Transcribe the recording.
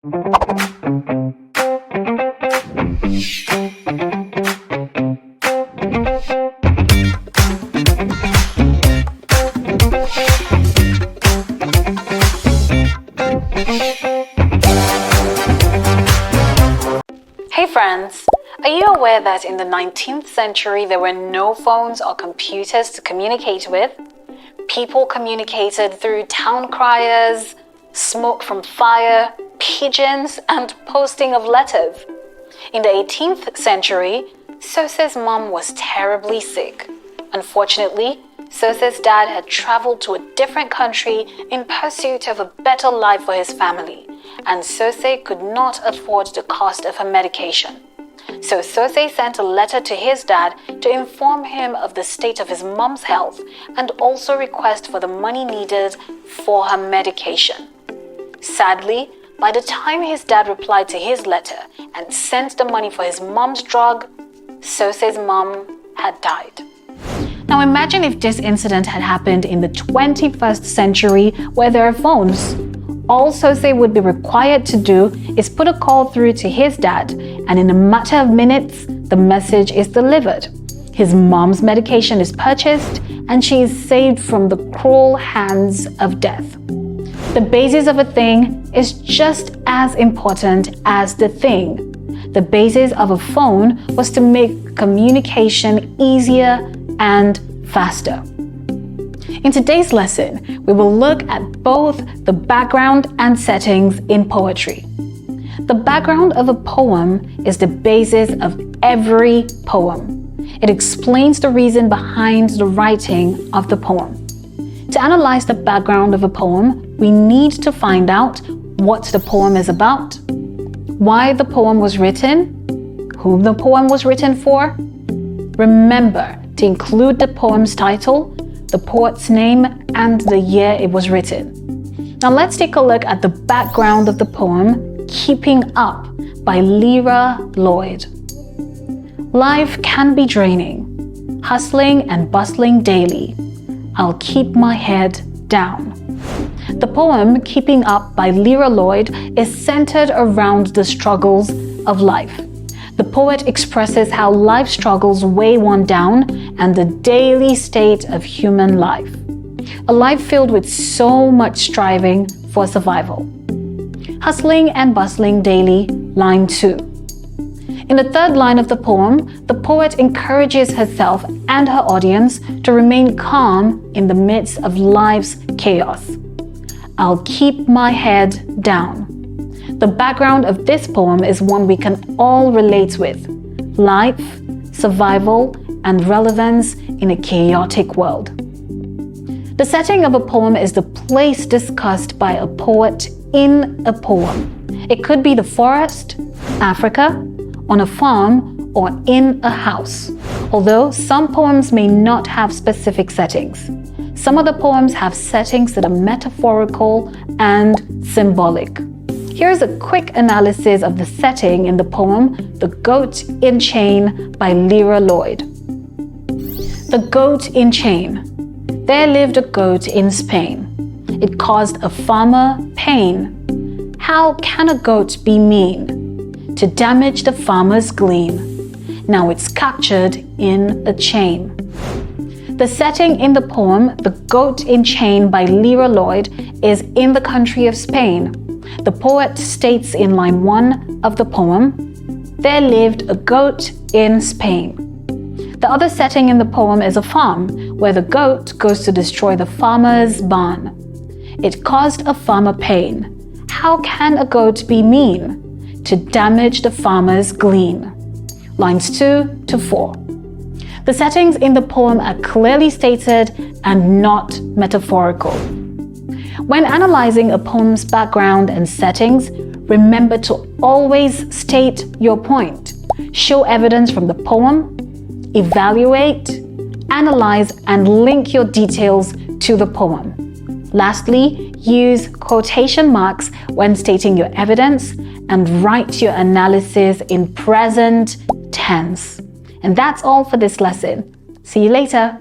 Hey friends, are you aware that in the 19th century there were no phones or computers to communicate with? People communicated through town criers, smoke from fire, pigeons, and posting of letters. In the 18th century, Sose's mom was terribly sick. Unfortunately, Sose's dad had traveled to a different country in pursuit of a better life for his family, and Sose could not afford the cost of her medication. So Sose sent a letter to his dad to inform him of the state of his mom's health and also request for the money needed for her medication. Sadly, by the time his dad replied to his letter and sent the money for his mom's drug, Sose's mom had died. Now imagine if this incident had happened in the 21st century where there are phones. All Sose would be required to do is put a call through to his dad, and in a matter of minutes, the message is delivered. His mom's medication is purchased, and she is saved from the cruel hands of death. The basis of a thing is just as important as the thing. The basis of a phone was to make communication easier and faster. In today's lesson, we will look at both the background and settings in poetry. The background of a poem is the basis of every poem. It explains the reason behind the writing of the poem. To analyze the background of a poem, we need to find out what the poem is about, why the poem was written, whom the poem was written for. Remember to include the poem's title, the poet's name, and the year it was written. Now let's take a look at the background of the poem, Keeping Up by Lyra Lloyd. Life can be draining, hustling and bustling daily. I'll keep my head down. The poem Keeping Up by Lyra Lloyd is centered around the struggles of life. The poet expresses how life struggles weigh one down and the daily state of human life. A life filled with so much striving for survival. Hustling and bustling daily, line 2. In the third line of the poem, the poet encourages herself and her audience to remain calm in the midst of life's chaos. I'll keep my head down. The background of this poem is one we can all relate with: life, survival, and relevance in a chaotic world. The setting of a poem is the place discussed by a poet in a poem. It could be the forest, Africa, on a farm, or in a house. Although some poems may not have specific settings. Some of the poems have settings that are metaphorical and symbolic. Here's a quick analysis of the setting in the poem The Goat in Chain by Lyra Lloyd. The Goat in Chain. There lived a goat in Spain. It caused a farmer pain. How can a goat be mean? To damage the farmer's glean. Now it's captured in a chain. The setting in the poem The Goat in Chain by Lyra Lloyd is in the country of Spain. The poet states in line 1 of the poem, there lived a goat in Spain. The other setting in the poem is a farm, where the goat goes to destroy the farmer's barn. It caused a farmer pain. How can a goat be mean? To damage the farmer's glean. Lines 2 to 4. The settings in the poem are clearly stated and not metaphorical. When analyzing a poem's background and settings, remember to always state your point. Show evidence from the poem, evaluate, analyze, and link your details to the poem. Lastly, use quotation marks when stating your evidence and write your analysis in present tense. And that's all for this lesson. See you later.